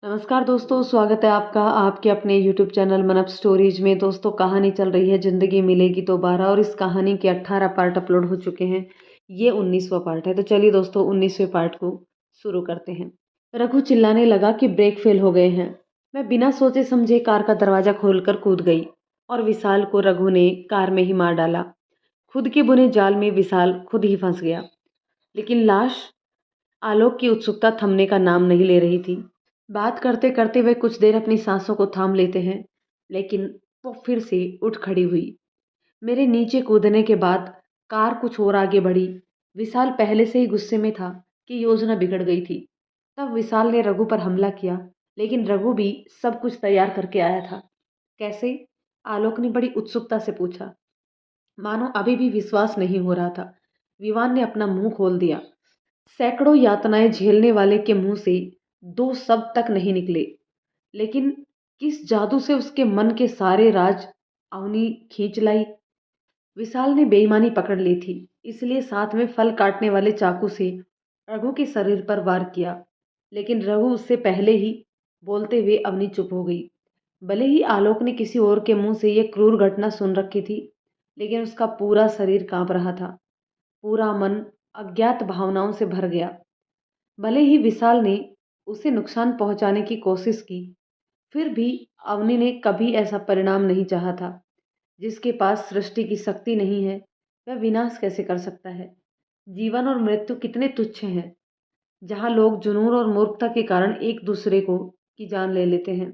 नमस्कार दोस्तों, स्वागत है आपका आपके अपने यूट्यूब चैनल मनप स्टोरीज में। दोस्तों, कहानी चल रही है ज़िंदगी मिलेगी दोबारा और इस कहानी के 18 पार्ट अपलोड हो चुके हैं। ये 19वां पार्ट है। तो चलिए दोस्तों, 19वें पार्ट को शुरू करते हैं। रघु चिल्लाने लगा कि ब्रेक फेल हो गए हैं। मैं बिना सोचे समझे कार का दरवाज़ा खोलकर कूद गई और विशाल को रघु ने कार में ही मार डाला। खुद के बुने जाल में विशाल खुद ही फंस गया। लेकिन लाश आलोक की उत्सुकता थमने का नाम नहीं ले रही थी। बात करते करते वे कुछ देर अपनी सांसों को थाम लेते हैं, लेकिन वो फिर से उठ खड़ी हुई। मेरे नीचे कूदने के बाद कार कुछ और आगे बढ़ी। विशाल पहले से ही गुस्से में था कि योजना बिगड़ गई थी। तब विशाल ने रघु पर हमला किया, लेकिन रघु भी सब कुछ तैयार करके आया था। कैसे? आलोक ने बड़ी उत्सुकता से पूछा, मानो अभी भी विश्वास नहीं हो रहा था। विवान ने अपना मुंह खोल दिया। सैकड़ों यातनाएं झेलने वाले के मुंह से दो शब्द तक नहीं निकले, लेकिन किस जादू से उसके मन के सारे राज अवनी खींच लाई। विशाल ने बेईमानी पकड़ ली थी, इसलिए साथ में फल काटने वाले चाकू से रघु के शरीर पर वार किया। लेकिन रघु उससे पहले ही बोलते हुए अवनी चुप हो गई। भले ही आलोक ने किसी और के मुंह से यह क्रूर घटना सुन रखी थी, लेकिन उसका पूरा शरीर कांप रहा था। पूरा मन अज्ञात भावनाओं से भर गया। भले ही विशाल ने उसे नुकसान पहुंचाने की कोशिश की, फिर भी अवनी ने कभी ऐसा परिणाम नहीं चाहा था। जिसके पास सृष्टि की शक्ति नहीं है, वह विनाश कैसे कर सकता है? जीवन और मृत्यु कितने तुच्छ हैं, जहां लोग जुनून और मूर्खता के कारण एक दूसरे को की जान ले लेते हैं।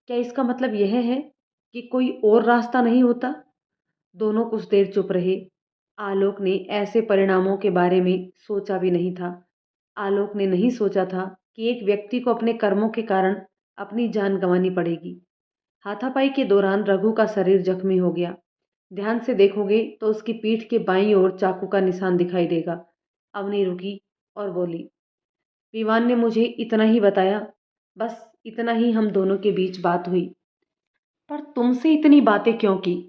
क्या इसका मतलब यह है कि कोई और रास्ता नहीं होता? दोनों कुछ देर चुप रहे। आलोक ने ऐसे परिणामों के बारे में सोचा भी नहीं था। आलोक ने नहीं सोचा था कि एक व्यक्ति को अपने कर्मों के कारण अपनी जान गंवानी पड़ेगी। हाथापाई के दौरान रघु का शरीर जख्मी हो गया। ध्यान से देखोगे तो उसकी पीठ के बाईं ओर चाकू का निशान दिखाई देगा। अवनी रुकी और बोली, विवान ने मुझे इतना ही बताया। बस इतना ही हम दोनों के बीच बात हुई। पर तुमसे इतनी बातें क्यों की?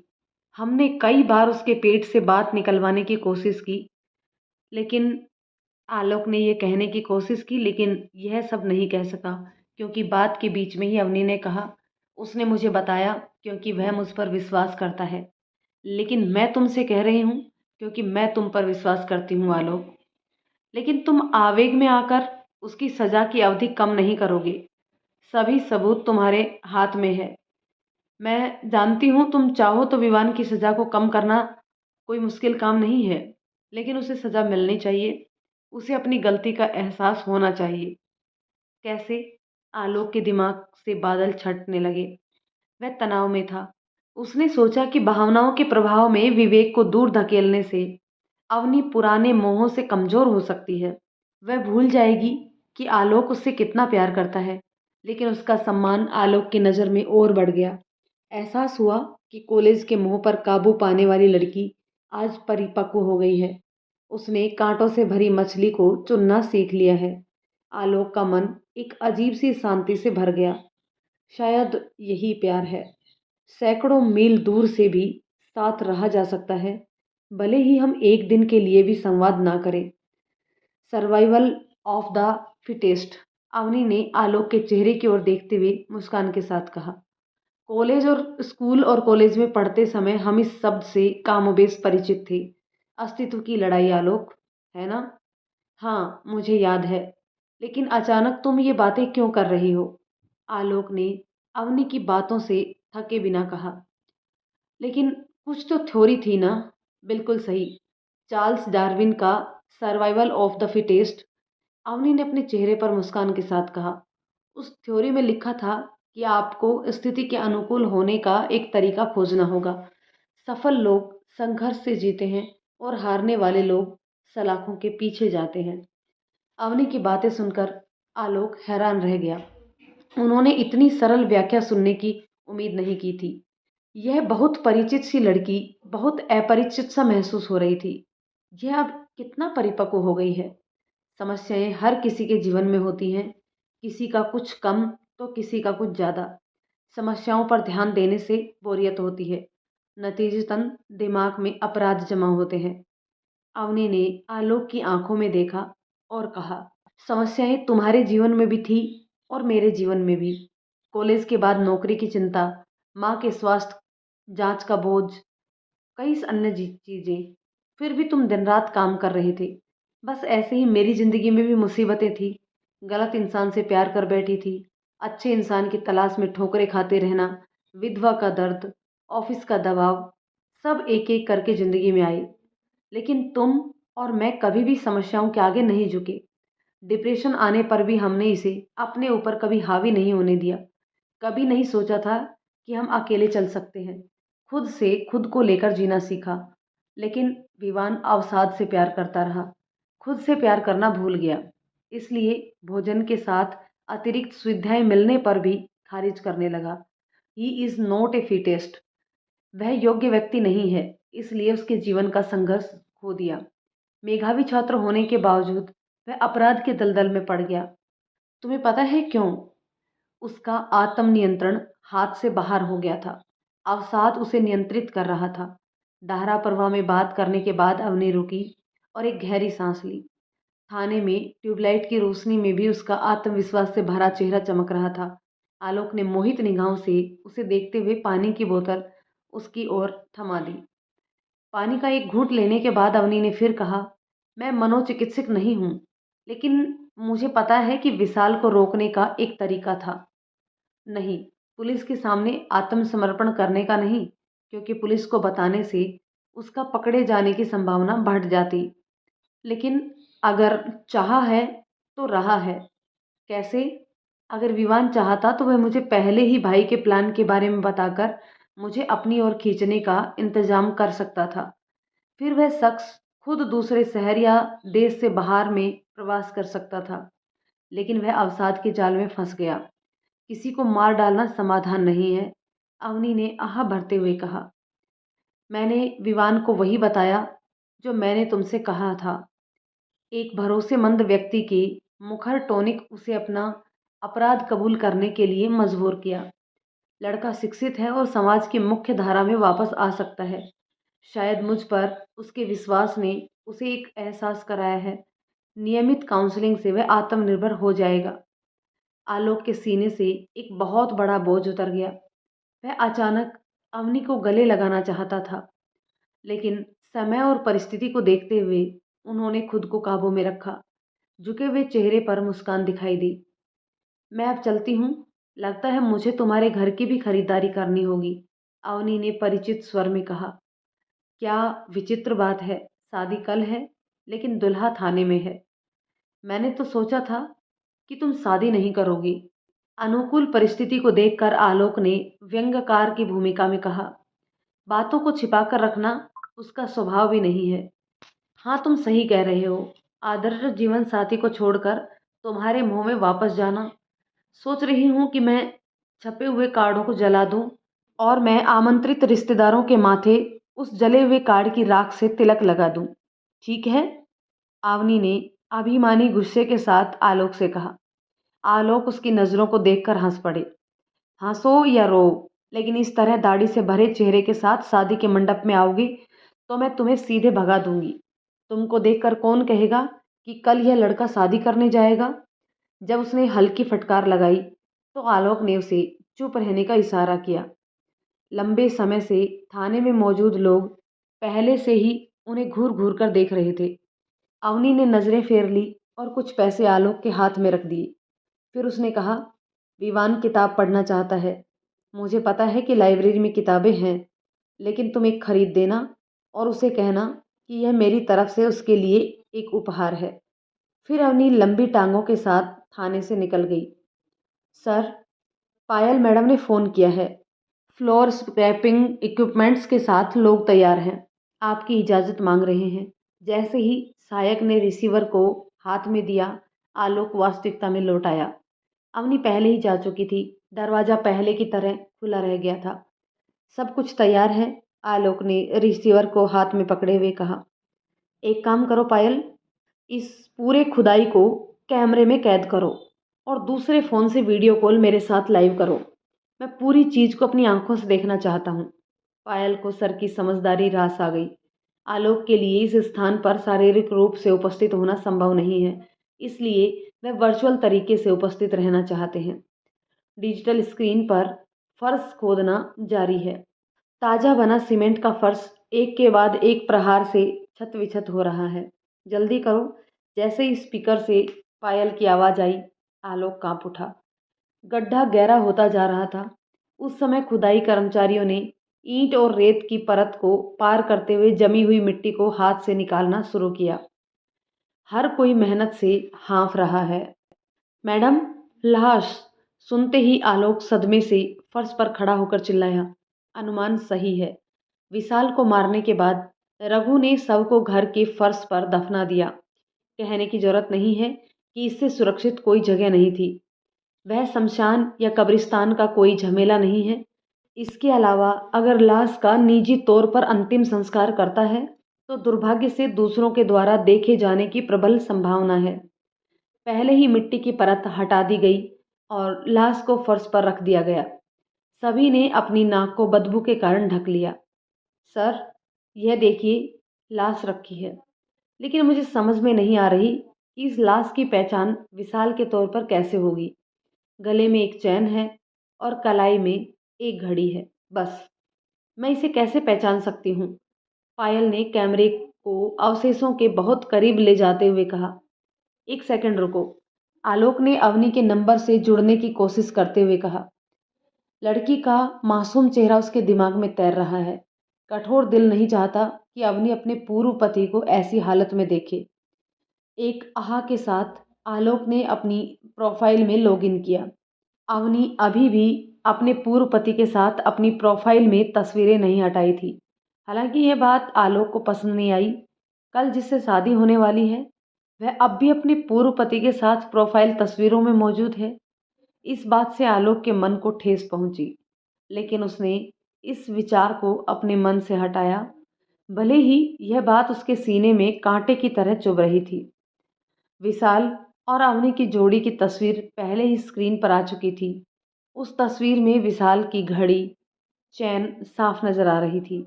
हमने कई बार उसके पेट से बात निकलवाने की कोशिश की, लेकिन आलोक ने यह कहने की कोशिश की, लेकिन यह सब नहीं कह सका, क्योंकि बात के बीच में ही अवनी ने कहा, उसने मुझे बताया क्योंकि वह मुझ पर विश्वास करता है। लेकिन मैं तुमसे कह रही हूं क्योंकि मैं तुम पर विश्वास करती हूं आलोक। लेकिन तुम आवेग में आकर उसकी सजा की अवधि कम नहीं करोगे। सभी सबूत तुम्हारे हाथ में है। मैं जानती हूं तुम चाहो तो विवान की सजा को कम करना कोई मुश्किल काम नहीं है, लेकिन उसे सजा मिलनी चाहिए। उसे अपनी गलती का एहसास होना चाहिए। कैसे? आलोक के दिमाग से बादल छटने लगे। वह तनाव में था। उसने सोचा कि भावनाओं के प्रभाव में विवेक को दूर धकेलने से अवनी पुराने मोहों से कमजोर हो सकती है। वह भूल जाएगी कि आलोक उससे कितना प्यार करता है। लेकिन उसका सम्मान आलोक की नज़र में और बढ़ गया। एहसास हुआ कि कॉलेज के मोह पर काबू पाने वाली लड़की आज परिपक्व हो गई है। उसने कांटों से भरी मछली को चुनना सीख लिया है। आलोक का मन एक अजीब सी शांति से भर गया। शायद यही प्यार है। सैकड़ों मील दूर से भी साथ रहा जा सकता है, भले ही हम एक दिन के लिए भी संवाद ना करें। Survival of the fittest, Avni ने आलोक के चेहरे की ओर देखते हुए मुस्कान के साथ कहा। कॉलेज और स्कूल और कॉलेज में पढ़ते समय हम इस शब्द से कामोबेश परिचित थे। अस्तित्व की लड़ाई आलोक, है ना? हाँ, मुझे याद है। लेकिन अचानक तुम ये बातें क्यों कर रही हो? आलोक ने अवनी की बातों से थके बिना कहा। लेकिन कुछ तो थ्योरी थी ना? बिल्कुल सही। चार्ल्स डार्विन का survival of the fittest, Avni ने अपने चेहरे पर मुस्कान के साथ कहा। उस थ्योरी में लिखा था कि आपको स्थिति के अनुकूल होने का एक तरीका खोजना होगा। सफल लोग संघर्ष से जीते हैं और हारने वाले लोग सलाखों के पीछे जाते हैं। अवनी की बातें सुनकर आलोक हैरान रह गया। उन्होंने इतनी सरल व्याख्या सुनने की उम्मीद नहीं की थी। यह बहुत परिचित सी लड़की बहुत अपरिचित सा महसूस हो रही थी। यह अब कितना परिपक्व हो गई है। समस्याएं हर किसी के जीवन में होती हैं, किसी का कुछ कम तो किसी का कुछ ज़्यादा। समस्याओं पर ध्यान देने से बोरियत होती है, नतीजतन दिमाग में अपराध जमा होते हैं। अवनी ने आलोक की आंखों में देखा और कहा, समस्याएं तुम्हारे जीवन में भी थी, और मेरे जीवन में भी। कॉलेज के बाद नौकरी की चिंता, माँ के स्वास्थ्य जांच का बोझ, कई अन्य चीजें। फिर भी तुम दिन रात काम कर रहे थे। बस ऐसे ही मेरी जिंदगी में भी मुसीबतें थी। गलत इंसान से प्यार कर बैठी थी, अच्छे इंसान की तलाश में ठोकरें खाते रहना, विधवा का दर्द, ऑफिस का दबाव, सब एक एक करके जिंदगी में आए। लेकिन तुम और मैं कभी भी समस्याओं के आगे नहीं झुके। डिप्रेशन आने पर भी हमने इसे अपने ऊपर कभी हावी नहीं होने दिया। कभी नहीं सोचा था कि हम अकेले चल सकते हैं। खुद से खुद को लेकर जीना सीखा। लेकिन विवान अवसाद से प्यार करता रहा, खुद से प्यार करना भूल गया। इसलिए भोजन के साथ अतिरिक्त सुविधाएं मिलने पर भी खारिज करने लगा। He is not a fittest. वह योग्य व्यक्ति नहीं है, इसलिए उसके जीवन का संघर्ष खो दिया। मेधावी छात्र होने के बावजूद वह अपराध के दलदल में पड़ गया। तुम्हें पता है क्यों? उसका आत्म नियंत्रण हाथ से बाहर हो गया था। अवसाद उसे नियंत्रित कर रहा था। दाहरा प्रवाह में बात करने के बाद अवनी रुकी और एक गहरी सांस ली। थाने में ट्यूबलाइट की रोशनी में भी उसका आत्मविश्वास से भरा चेहरा चमक रहा था। आलोक ने मोहित निगाहों से उसे देखते हुए पानी की बोतल उसकी ओर थमा दी। पानी का एक घूंट लेने के बाद अवनी ने फिर कहा, मैं मनोचिकित्सक नहीं हूं, लेकिन मुझे पता है कि विशाल को रोकने का एक तरीका था। नहीं, पुलिस के सामने आत्मसमर्पण करने का नहीं, क्योंकि पुलिस को बताने से उसका पकड़े जाने की संभावना बढ़ जाती। लेकिन अगर चाहा है तो रहा है। कैसे? अगर विवान चाहता तो वह मुझे पहले ही भाई के प्लान के बारे में बताकर मुझे अपनी ओर खींचने का इंतजाम कर सकता था। फिर वह शख्स खुद दूसरे शहर या देश से बाहर में प्रवास कर सकता था। लेकिन वह अवसाद के जाल में फंस गया। किसी को मार डालना समाधान नहीं है, अवनी ने आह भरते हुए कहा। मैंने विवान को वही बताया जो मैंने तुमसे कहा था। एक भरोसेमंद व्यक्ति की मुखर टॉनिक उसे अपना अपराध कबूल करने के लिए मजबूर किया। लड़का शिक्षित है और समाज की मुख्य धारा में वापस आ सकता है। शायद मुझ पर उसके विश्वास ने उसे एक एहसास कराया है। नियमित काउंसलिंग से वह आत्मनिर्भर हो जाएगा। आलोक के सीने से एक बहुत बड़ा बोझ उतर गया। वह अचानक अवनी को गले लगाना चाहता था, लेकिन समय और परिस्थिति को देखते हुए उन्होंने खुद को काबू में रखा। झुके हुए चेहरे पर मुस्कान दिखाई दी। मैं अब चलती हूँ, लगता है मुझे तुम्हारे घर की भी खरीदारी करनी होगी, अवनी ने परिचित स्वर में कहा। क्या विचित्र बात है, शादी कल है लेकिन दुल्हा थाने में है। मैंने तो सोचा था कि तुम शादी नहीं करोगी, अनुकूल परिस्थिति को देखकर आलोक ने व्यंग्यकार की भूमिका में कहा। बातों को छिपाकर रखना उसका स्वभाव भी नहीं है। हाँ, तुम सही कह रहे हो। आदर्श जीवन साथी को छोड़कर तुम्हारे मुंह में वापस जाना। सोच रही हूँ कि मैं छपे हुए कार्डों को जला दूं और मैं आमंत्रित रिश्तेदारों के माथे उस जले हुए कार्ड की राख से तिलक लगा दूं। ठीक है? आवनी ने अभिमानी गुस्से के साथ आलोक से कहा। आलोक उसकी नजरों को देखकर हंस पड़े। हंसो या रो, लेकिन इस तरह दाढ़ी से भरे चेहरे के साथ शादी के मंडप में आओगी तो मैं तुम्हें सीधे भगा दूंगी। तुमको देखकर कौन कहेगा कि कल यह लड़का शादी करने जाएगा? जब उसने हल्की फटकार लगाई तो आलोक ने उसे चुप रहने का इशारा किया। लंबे समय से थाने में मौजूद लोग पहले से ही उन्हें घूर घूर कर देख रहे थे। अवनी ने नजरें फेर ली और कुछ पैसे आलोक के हाथ में रख दिए। फिर उसने कहा, विवान किताब पढ़ना चाहता है। मुझे पता है कि लाइब्रेरी में किताबें हैं, लेकिन तुम एक खरीद देना और उसे कहना कि यह मेरी तरफ से उसके लिए एक उपहार है। फिर अवनी लंबी टांगों के साथ थाने से निकल गई। सर, पायल मैडम ने फ़ोन किया है। फ्लोर स्क्रैपिंग इक्विपमेंट्स के साथ लोग तैयार हैं। आपकी इजाज़त मांग रहे हैं। जैसे ही सहायक ने रिसीवर को हाथ में दिया, आलोक वास्तविकता में लौट आया। अवनी पहले ही जा चुकी थी। दरवाज़ा पहले की तरह खुला रह गया था। सब कुछ तैयार है, आलोक ने रिसीवर को हाथ में पकड़े हुए कहा। एक काम करो पायल, इस पूरे खुदाई को कैमरे में कैद करो और दूसरे फ़ोन से वीडियो कॉल मेरे साथ लाइव करो। मैं पूरी चीज़ को अपनी आंखों से देखना चाहता हूँ। पायल को सर की समझदारी रास आ गई। आलोक के लिए इस स्थान पर शारीरिक रूप से उपस्थित होना संभव नहीं है, इसलिए वह वर्चुअल तरीके से उपस्थित रहना चाहते हैं। डिजिटल स्क्रीन पर फर्श खोदना जारी है। ताजा बना सीमेंट का फर्श एक के बाद एक प्रहार से छत विछत हो रहा है। जल्दी करो। जैसे ही स्पीकर से पायल की आवाज आई, आलोक कांप उठा। गड्ढा गहरा होता जा रहा था। उस समय खुदाई कर्मचारियों ने ईंट और रेत की परत को पार करते हुए जमी हुई मिट्टी को हाथ से निकालना शुरू किया। हर कोई मेहनत से हाँफ रहा है। मैडम, लाश! सुनते ही आलोक सदमे से फर्श पर खड़ा होकर चिल्लाया। अनुमान सही है। विशाल को मारने के बाद रघु ने शव को घर के फर्श पर दफना दिया। कहने की जरूरत नहीं है कि इससे सुरक्षित कोई जगह नहीं थी। वह शमशान या कब्रिस्तान का कोई झमेला नहीं है। इसके अलावा अगर लाश का निजी तौर पर अंतिम संस्कार करता है तो दुर्भाग्य से दूसरों के द्वारा देखे जाने की प्रबल संभावना है। पहले ही मिट्टी की परत हटा दी गई और लाश को फर्श पर रख दिया गया। सभी ने अपनी नाक को बदबू के कारण ढक लिया। सर, यह देखिए, लाश रखी है, लेकिन मुझे समझ में नहीं आ रही कि इस लाश की पहचान विशाल के तौर पर कैसे होगी। गले में एक चैन है और कलाई में एक घड़ी है, बस। मैं इसे कैसे पहचान सकती हूँ? पायल ने कैमरे को अवशेषों के बहुत करीब ले जाते हुए कहा। एक सेकंड रुको। आलोक ने अवनी के नंबर से जुड़ने की कोशिश करते हुए कहा। लड़की का मासूम चेहरा उसके दिमाग में तैर रहा है। कठोर दिल नहीं चाहता कि अवनी अपने पूर्व पति को ऐसी हालत में देखे। एक आह के साथ आलोक ने अपनी प्रोफाइल में लॉगिन किया। अवनी अभी भी अपने पूर्व पति के साथ अपनी प्रोफाइल में तस्वीरें नहीं हटाई थी। हालांकि यह बात आलोक को पसंद नहीं आई। कल जिससे शादी होने वाली है वह अब भी अपने पूर्व पति के साथ प्रोफाइल तस्वीरों में मौजूद है। इस बात से आलोक के मन को ठेस पहुंची, लेकिन उसने इस विचार को अपने मन से हटाया। भले ही यह बात उसके सीने में कांटे की तरह चुभ रही थी। विशाल और अवनी की जोड़ी की तस्वीर पहले ही स्क्रीन पर आ चुकी थी। उस तस्वीर में विशाल की घड़ी, चैन साफ नजर आ रही थी।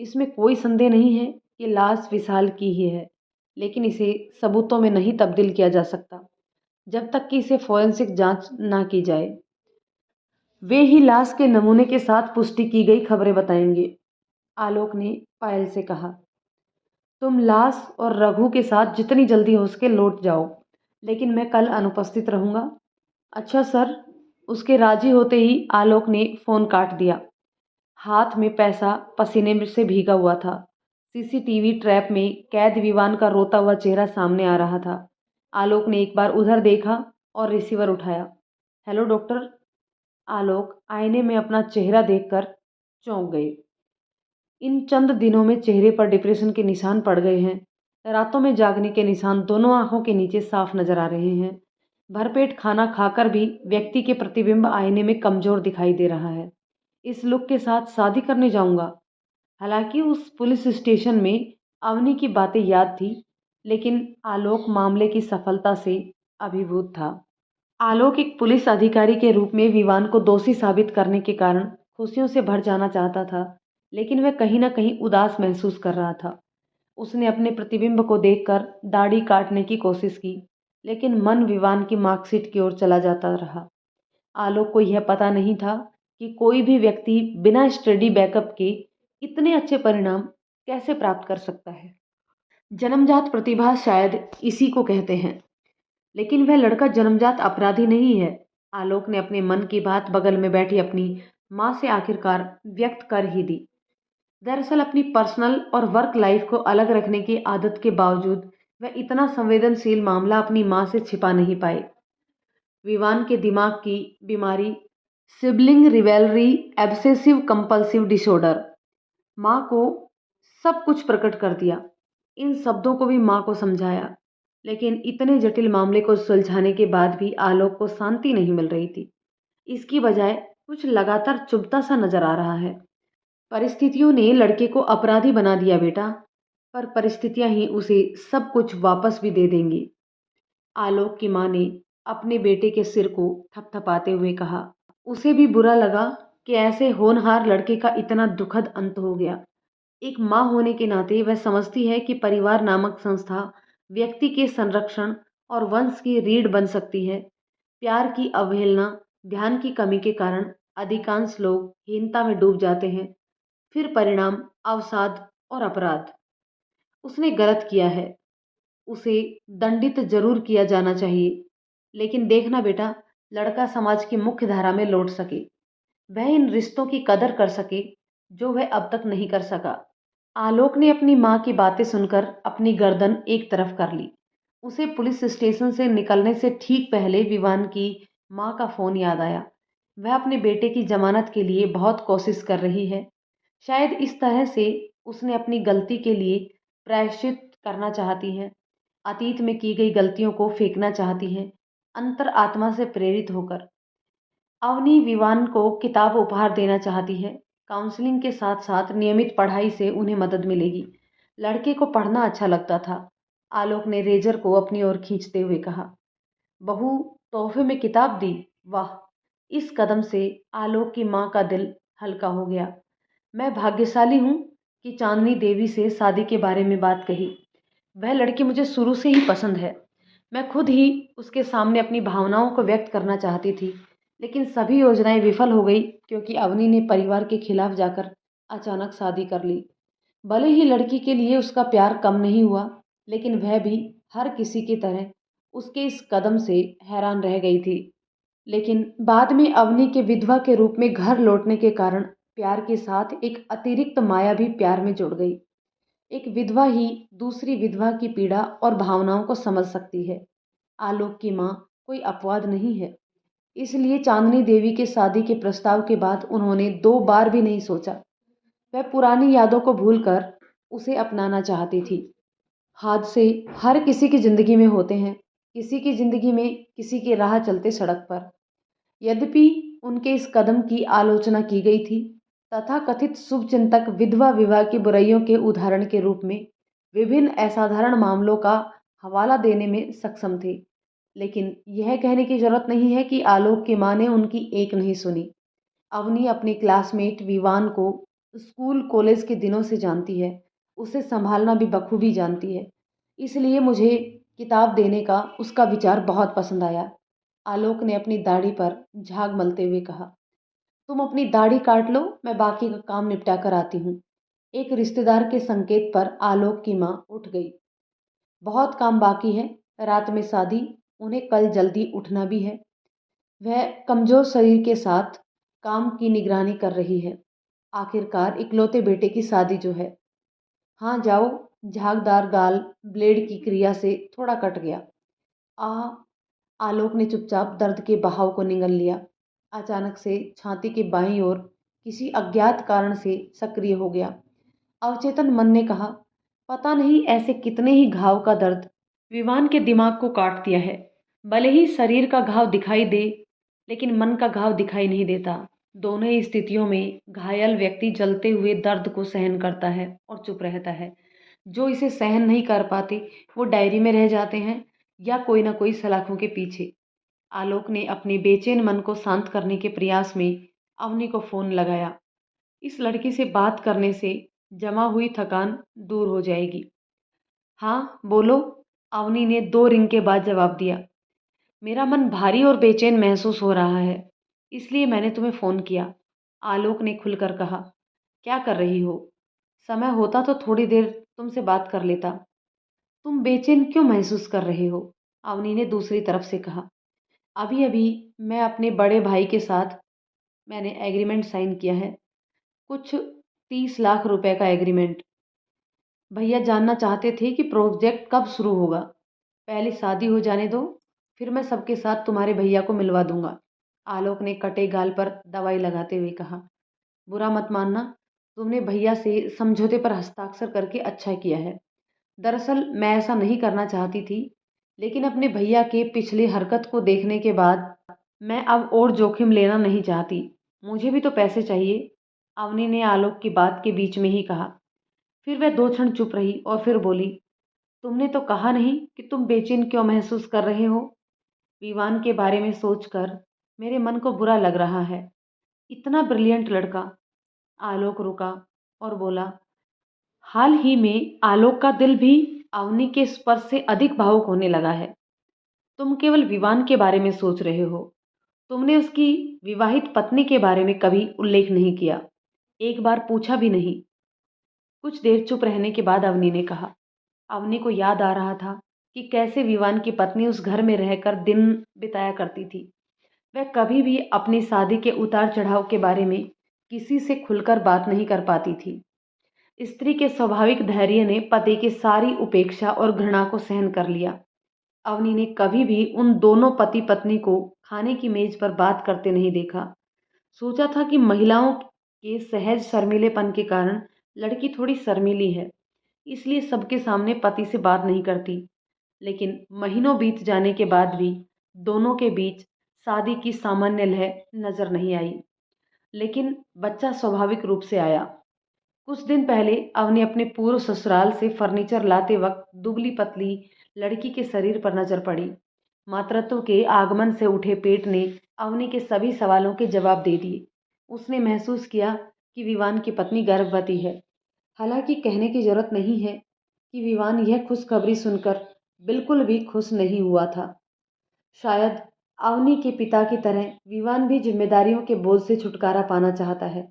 इसमें कोई संदेह नहीं है कि लाश विशाल की ही है, लेकिन इसे सबूतों में नहीं तब्दील किया जा सकता जब तक कि इसे फोरेंसिक जांच ना की जाए। वे ही लाश के नमूने के साथ पुष्टि की गई खबरें बताएंगे। आलोक ने पायल से कहा। तुम लाश और रघु के साथ जितनी जल्दी हो सके लौट जाओ, लेकिन मैं कल अनुपस्थित रहूंगा। अच्छा सर। उसके राजी होते ही आलोक ने फोन काट दिया। हाथ में पैसा पसीने से भीगा हुआ था। सीसीटीवी ट्रैप में कैद विवान का रोता हुआ चेहरा सामने आ रहा था। आलोक ने एक बार उधर देखा और रिसीवर उठाया। Hello doctor. आलोक आईने में अपना चेहरा देखकर चौंक गए। इन चंद दिनों में चेहरे पर डिप्रेशन के निशान पड़ गए हैं। रातों में जागने के निशान दोनों आंखों के नीचे साफ नजर आ रहे हैं। भरपेट खाना खाकर भी व्यक्ति के प्रतिबिंब आईने में कमजोर दिखाई दे रहा है। इस लुक के साथ शादी करने जाऊंगा। हालांकि उस पुलिस स्टेशन में अवनी की बातें याद थी, लेकिन आलोक मामले की सफलता से अभिभूत था। आलोक एक पुलिस अधिकारी के रूप में विवान को दोषी साबित करने के कारण खुशियों से भर जाना चाहता था, लेकिन वह कहीं ना कहीं उदास महसूस कर रहा था। उसने अपने प्रतिबिंब को देखकर दाढ़ी काटने की कोशिश की, लेकिन मन विवान की मार्कशीट की ओर चला जाता रहा। आलोक को यह पता नहीं था कि कोई भी व्यक्ति बिना स्टडी बैकअप के इतने अच्छे परिणाम कैसे प्राप्त कर सकता है। जन्मजात प्रतिभा शायद इसी को कहते हैं, लेकिन वह लड़का जन्मजात अपराधी नहीं है। आलोक ने अपने मन की बात बगल में बैठी अपनी माँ से आखिरकार व्यक्त कर ही दी। दरअसल अपनी पर्सनल और वर्क लाइफ को अलग रखने की आदत के बावजूद वह इतना संवेदनशील मामला अपनी माँ से छिपा नहीं पाए। विवान के दिमाग की बीमारी सिबलिंग रिवेलरी एब्सेसिव कंपल्सिव डिसऑर्डर। माँ को सब कुछ प्रकट कर दिया। इन शब्दों को भी माँ को समझाया, लेकिन इतने जटिल मामले को सुलझाने के बाद भी आलोक को शांति नहीं मिल रही थी। इसकी बजाय कुछ लगातार चुभता सा नजर आ रहा है। परिस्थितियों ने लड़के को अपराधी बना दिया बेटा, पर परिस्थितियां ही उसे सब कुछ वापस भी दे देंगी। आलोक की माँ ने अपने बेटे के सिर को थपथपाते हुए कहा। उसे भी बुरा लगा कि ऐसे होनहार लड़के का इतना दुखद अंत हो गया। एक माँ होने के नाते वह समझती है कि परिवार नामक संस्था व्यक्ति के संरक्षण और वंश की रीढ़ बन सकती है। प्यार की अवहेलना, ध्यान की कमी के कारण अधिकांश लोग हीनता में डूब जाते हैं। फिर परिणाम अवसाद और अपराध। उसने गलत किया है, उसे दंडित जरूर किया जाना चाहिए, लेकिन देखना बेटा, लड़का समाज की मुख्य धारा में लौट सके, वह इन रिश्तों की कदर कर सके जो वह अब तक नहीं कर सका। आलोक ने अपनी माँ की बातें सुनकर अपनी गर्दन एक तरफ कर ली। उसे पुलिस स्टेशन से निकलने से ठीक पहले विवान की माँ का फोन याद आया। वह अपने बेटे की जमानत के लिए बहुत कोशिश कर रही है। शायद इस तरह से उसने अपनी गलती के लिए प्रायश्चित करना चाहती है, अतीत में की गई गलतियों को फेंकना चाहती है, अंतर आत्मा से प्रेरित होकर। अवनी विवान को किताब उपहार देना चाहती है। काउंसलिंग के साथ साथ नियमित पढ़ाई से उन्हें मदद मिलेगी। लड़के को पढ़ना अच्छा लगता था। आलोक ने रेजर को अपनी ओर खींचते हुए कहा, बहू तोहफे में किताब दी, वाह। इस कदम से आलोक की माँ का दिल हल्का हो गया। मैं भाग्यशाली हूँ कि चांदनी देवी से शादी के बारे में बात कही। वह लड़की मुझे शुरू से ही पसंद है। मैं खुद ही उसके सामने अपनी भावनाओं को व्यक्त करना चाहती थी, लेकिन सभी योजनाएं विफल हो गई क्योंकि अवनी ने परिवार के खिलाफ जाकर अचानक शादी कर ली। भले ही लड़की के लिए उसका प्यार कम नहीं हुआ, लेकिन वह भी हर किसी की तरह उसके इस कदम से हैरान रह गई थी। लेकिन बाद में अवनी के विधवा के रूप में घर लौटने के कारण प्यार के साथ एक अतिरिक्त माया भी प्यार में जुड़ गई। एक विधवा ही दूसरी विधवा की पीड़ा और भावनाओं को समझ सकती है। आलोक की माँ कोई अपवाद नहीं है। इसलिए चांदनी देवी के शादी के प्रस्ताव के बाद उन्होंने 2 बार भी नहीं सोचा। वह पुरानी यादों को भूलकर उसे अपनाना चाहती थी। हादसे हर किसी की जिंदगी में होते हैं, किसी की जिंदगी में किसी की राह चलते सड़क पर। यद्यपि उनके इस कदम की आलोचना की गई थी, तथाकथित शुभचिंतक विधवा विवाह की बुराइयों के उदाहरण के रूप में विभिन्न असाधारण मामलों का हवाला देने में सक्षम थे, लेकिन यह कहने की जरूरत नहीं है कि आलोक की मां ने उनकी एक नहीं सुनी। अवनी अपनी क्लासमेट विवान को स्कूल कॉलेज के दिनों से जानती है, उसे संभालना भी बखूबी जानती है। इसलिए मुझे किताब देने का उसका विचार बहुत पसंद आया। आलोक ने अपनी दाढ़ी पर झाग मलते हुए कहा, तुम अपनी दाढ़ी काट लो, मैं बाकी का काम निपटा कर आती हूँ। एक रिश्तेदार के संकेत पर आलोक की माँ उठ गई। बहुत काम बाकी है, रात में शादी, उन्हें कल जल्दी उठना भी है। वह कमजोर शरीर के साथ काम की निगरानी कर रही है। आखिरकार इकलौते बेटे की शादी जो है। हाँ जाओ। झागदार गाल ब्लेड की क्रिया से थोड़ा कट गया। आह। आलोक ने चुपचाप दर्द के बहाव को निगल लिया। अचानक से छाती के बाईं ओर किसी अज्ञात कारण से सक्रिय हो गया। अवचेतन मन ने कहा, पता नहीं ऐसे कितने ही घाव का दर्द विवान के दिमाग को काट दिया है। भले ही शरीर का घाव दिखाई दे, लेकिन मन का घाव दिखाई नहीं देता। दोनों ही स्थितियों में घायल व्यक्ति जलते हुए दर्द को सहन करता है और चुप रहता है। जो इसे सहन नहीं कर पाते वो डायरी में रह जाते हैं या कोई ना कोई सलाखों के पीछे। आलोक ने अपने बेचैन मन को शांत करने के प्रयास में अवनी को फोन लगाया। इस लड़की से बात करने से जमा हुई थकान दूर हो जाएगी। हाँ बोलो। अवनी ने 2 रिंग के बाद जवाब दिया। मेरा मन भारी और बेचैन महसूस हो रहा है, इसलिए मैंने तुम्हें फोन किया। आलोक ने खुलकर कहा। क्या कर रही हो? समय होता तो थोड़ी देर तुमसे बात कर लेता। तुम बेचैन क्यों महसूस कर रहे हो? अवनी ने दूसरी तरफ से कहा। अभी अभी मैं अपने बड़े भाई के साथ मैंने एग्रीमेंट साइन किया है। कुछ 30 लाख रुपए का एग्रीमेंट। भैया जानना चाहते थे कि प्रोजेक्ट कब शुरू होगा। पहले शादी हो जाने दो, फिर मैं सबके साथ तुम्हारे भैया को मिलवा दूंगा। आलोक ने कटे गाल पर दवाई लगाते हुए कहा। बुरा मत मानना, तुमने भैया से समझौते पर हस्ताक्षर करके अच्छा किया है। दरअसल मैं ऐसा नहीं करना चाहती थी, लेकिन अपने भैया के पिछली हरकत को देखने के बाद मैं अब और जोखिम लेना नहीं चाहती। मुझे भी तो पैसे चाहिए। अवनी ने आलोक की बात के बीच में ही कहा। फिर वह 2 क्षण चुप रही और फिर बोली, तुमने तो कहा नहीं कि तुम बेचैन क्यों महसूस कर रहे हो। विवान के बारे में सोचकर मेरे मन को बुरा लग रहा है। इतना ब्रिलियंट लड़का। आलोक रुका और बोला। हाल ही में आलोक का दिल भी अवनी के स्पर्श से अधिक भावुक होने लगा है। तुम केवल विवान के बारे में सोच रहे हो। तुमने उसकी विवाहित पत्नी के बारे में कभी उल्लेख नहीं किया, एक बार पूछा भी नहीं। कुछ देर चुप रहने के बाद अवनी ने कहा। अवनी को याद आ रहा था कि कैसे विवान की पत्नी उस घर में रहकर दिन बिताया करती थी। वह कभी भी अपनी शादी के उतार चढ़ाव के बारे में किसी से खुलकर बात नहीं कर पाती थी। स्त्री के स्वाभाविक धैर्य ने पति की सारी उपेक्षा और घृणा को सहन कर लिया। अवनी ने कभी भी उन दोनों पति पत्नी को खाने की मेज पर बात करते नहीं देखा। सोचा था कि महिलाओं के सहज शर्मीलेपन के कारण लड़की थोड़ी शर्मीली है, इसलिए सबके सामने पति से बात नहीं करती। लेकिन महीनों बीत जाने के बाद भी दोनों के बीच शादी की सामान्य लय नजर नहीं आई। लेकिन बच्चा स्वाभाविक रूप से आया। कुछ दिन पहले अवनी अपने पूर्व ससुराल से फर्नीचर लाते वक्त दुबली पतली लड़की के शरीर पर नजर पड़ी। मातृत्व के आगमन से उठे पेट ने अवनी के सभी सवालों के जवाब दे दिए। उसने महसूस किया कि विवान की पत्नी गर्भवती है। हालांकि कहने की जरूरत नहीं है कि विवान यह खुशखबरी सुनकर बिल्कुल भी खुश नहीं हुआ था। शायद अवनी के पिता की तरह विवान भी जिम्मेदारियों के बोझ से छुटकारा पाना चाहता है।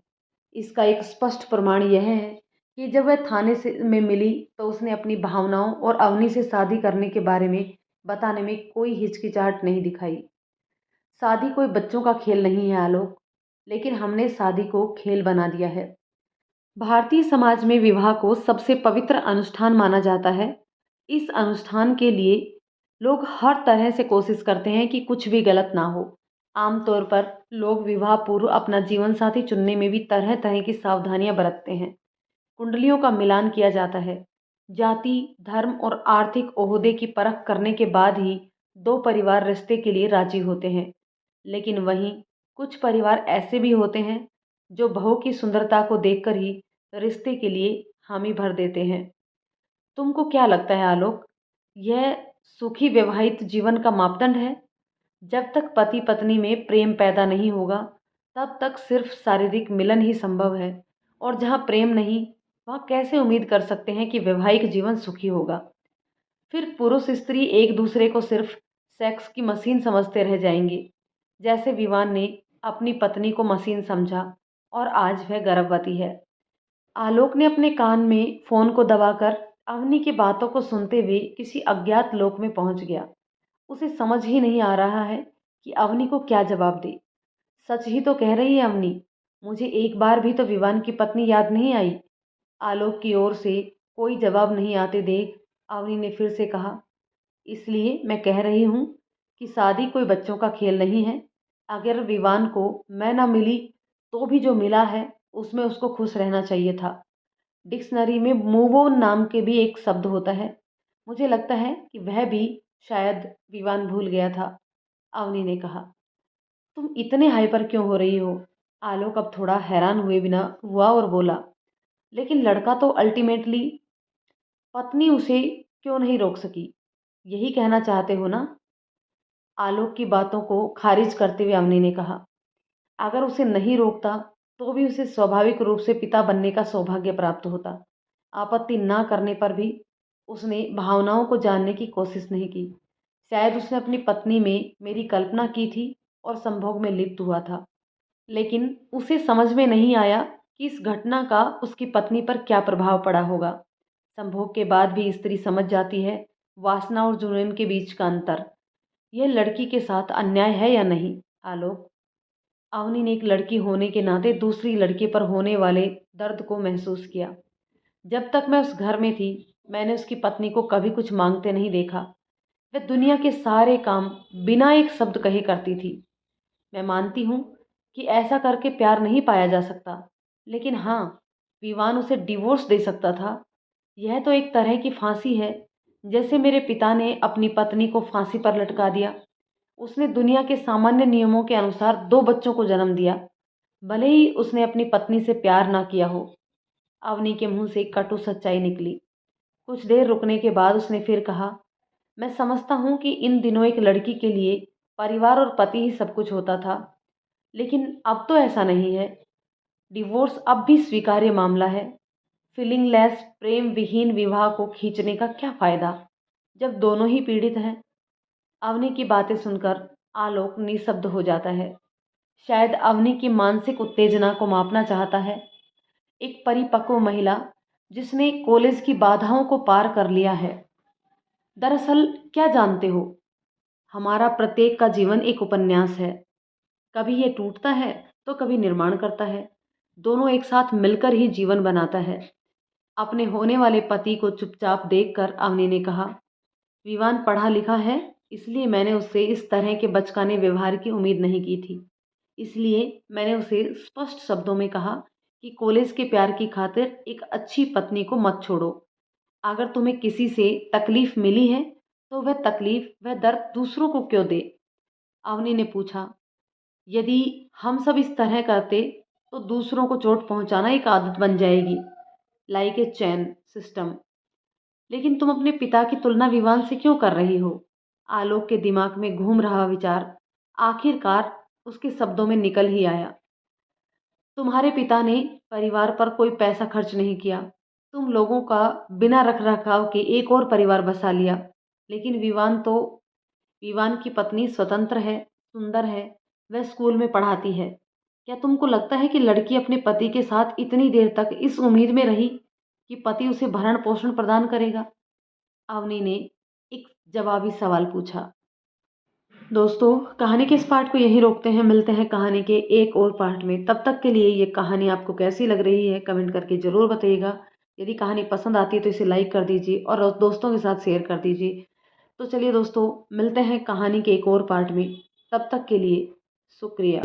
इसका एक स्पष्ट प्रमाण यह है कि जब वह थाने से में मिली तो उसने अपनी भावनाओं और अवनी से शादी करने के बारे में बताने में कोई हिचकिचाहट नहीं दिखाई। शादी कोई बच्चों का खेल नहीं है आलोक, लेकिन हमने शादी को खेल बना दिया है। भारतीय समाज में विवाह को सबसे पवित्र अनुष्ठान माना जाता है। इस अनुष्ठान के लिए लोग हर तरह से कोशिश करते हैं कि कुछ भी गलत ना हो। आमतौर पर लोग विवाह पूर्व अपना जीवन साथी चुनने में भी तरह तरह की सावधानियां बरतते हैं। कुंडलियों का मिलान किया जाता है। जाति, धर्म और आर्थिक ओहदे की परख करने के बाद ही दो परिवार रिश्ते के लिए राजी होते हैं। लेकिन वहीं कुछ परिवार ऐसे भी होते हैं जो बहू की सुंदरता को देखकर ही रिश्ते के लिए हामी भर देते हैं। तुमको क्या लगता है आलोक, यह सुखी वैवाहिक जीवन का मापदंड है? जब तक पति पत्नी में प्रेम पैदा नहीं होगा तब तक सिर्फ शारीरिक मिलन ही संभव है। और जहाँ प्रेम नहीं, वहाँ कैसे उम्मीद कर सकते हैं कि वैवाहिक जीवन सुखी होगा? फिर पुरुष स्त्री एक दूसरे को सिर्फ सेक्स की मशीन समझते रह जाएंगे, जैसे विवान ने अपनी पत्नी को मशीन समझा और आज वह गर्भवती है। आलोक ने अपने कान में फोन को दबाकर अवनी की बातों को सुनते हुए किसी अज्ञात लोक में पहुंच गया। उसे समझ ही नहीं आ रहा है कि अवनी को क्या जवाब दे। सच ही तो कह रही है अवनी, मुझे एक बार भी तो विवान की पत्नी याद नहीं आई। आलोक की ओर से कोई जवाब नहीं आते देख अवनी ने फिर से कहा, इसलिए मैं कह रही हूँ कि शादी कोई बच्चों का खेल नहीं है। अगर विवान को मैं ना मिली तो भी जो मिला है उसमें उसको खुश रहना चाहिए था। डिक्शनरी में मूव ऑन नाम के भी एक शब्द होता है। मुझे लगता है कि वह भी शायद विवान भूल गया था। अवनी ने कहा। तुम इतने हाइपर क्यों हो रही हो? आलोक अब थोड़ा हैरान हुए बिना हुआ और बोला, लेकिन लड़का तो अल्टीमेटली पत्नी उसे क्यों नहीं रोक सकी, यही कहना चाहते हो ना? आलोक की बातों को खारिज करते हुए अवनी ने कहा, अगर उसे नहीं रोकता तो भी उसे स्वाभाविक रूप से पिता बनने का सौभाग्य प्राप्त होता। आपत्ति ना करने पर भी उसने भावनाओं को जानने की कोशिश नहीं की। शायद उसने अपनी पत्नी में मेरी कल्पना की थी और संभोग में लिप्त हुआ था। लेकिन उसे समझ में नहीं आया कि इस घटना का उसकी पत्नी पर क्या प्रभाव पड़ा होगा। संभोग के बाद भी स्त्री समझ जाती है वासना और जुनून के बीच का अंतर। यह लड़की के साथ अन्याय है या नहीं आलोक? अवनी ने एक लड़की होने के नाते दूसरी लड़की पर होने वाले दर्द को महसूस किया। जब तक मैं उस घर में थी मैंने उसकी पत्नी को कभी कुछ मांगते नहीं देखा। वह दुनिया के सारे काम बिना एक शब्द कहे करती थी। मैं मानती हूँ कि ऐसा करके प्यार नहीं पाया जा सकता, लेकिन हाँ, विवान उसे डिवोर्स दे सकता था। यह तो एक तरह की फांसी है, जैसे मेरे पिता ने अपनी पत्नी को फांसी पर लटका दिया। उसने दुनिया के सामान्य नियमों के अनुसार दो बच्चों को जन्म दिया, भले ही उसने अपनी पत्नी से प्यार ना किया हो। अवनी के मुंह से एक कटु सच्चाई निकली। कुछ देर रुकने के बाद उसने फिर कहा, मैं समझता हूँ कि इन दिनों एक लड़की के लिए परिवार और पति ही सब कुछ होता था, लेकिन अब तो ऐसा नहीं है। डिवोर्स अब भी स्वीकार्य मामला है। फीलिंगलेस प्रेम विहीन विवाह को खींचने का क्या फायदा जब दोनों ही पीड़ित हैं? अवनी की बातें सुनकर आलोक निशब्द हो जाता है। शायद अवनी की मानसिक उत्तेजना को मापना चाहता है। एक परिपक्व महिला जिसने कॉलेज की बाधाओं को पार कर लिया है। दरअसल क्या जानते हो, हमारा प्रत्येक का जीवन एक उपन्यास है। कभी ये टूटता है तो कभी निर्माण करता है। दोनों एक साथ मिलकर ही जीवन बनाता है। अपने होने वाले पति को चुपचाप देखकर अवनी ने कहा, विवान पढ़ा लिखा है, इसलिए मैंने उससे इस तरह के बचकाने व्यवहार की उम्मीद नहीं की थी। इसलिए मैंने उसे स्पष्ट शब्दों में कहा कि कॉलेज के प्यार की खातिर एक अच्छी पत्नी को मत छोड़ो। अगर तुम्हें किसी से तकलीफ मिली है तो वह तकलीफ, वह दर्द दूसरों को क्यों दे। अवनी ने पूछा, यदि हम सब इस तरह करते तो दूसरों को चोट पहुंचाना एक आदत बन जाएगी, लाइक ए चैन सिस्टम। लेकिन तुम अपने पिता की तुलना विवान से क्यों कर रही हो। आलोक के दिमाग में घूम रहा विचार आखिरकार उसके शब्दों में निकल ही आया। तुम्हारे पिता ने परिवार पर कोई पैसा खर्च नहीं किया। तुम लोगों का बिना रख रखाव के एक और परिवार बसा लिया। लेकिन विवान की पत्नी स्वतंत्र है, सुंदर है, वह स्कूल में पढ़ाती है। क्या तुमको लगता है कि लड़की अपने पति के साथ इतनी देर तक इस उम्मीद में रही कि पति उसे भरण पोषण प्रदान करेगा। अवनी ने एक जवाबी सवाल पूछा। दोस्तों, कहानी के इस पार्ट को यहीं रोकते हैं। मिलते हैं कहानी के एक और पार्ट में। तब तक के लिए ये कहानी आपको कैसी लग रही है कमेंट करके ज़रूर बताइएगा। यदि कहानी पसंद आती है तो इसे लाइक कर दीजिए और दोस्तों के साथ शेयर कर दीजिए। तो चलिए दोस्तों, मिलते हैं कहानी के एक और पार्ट में। तब तक के लिए शुक्रिया।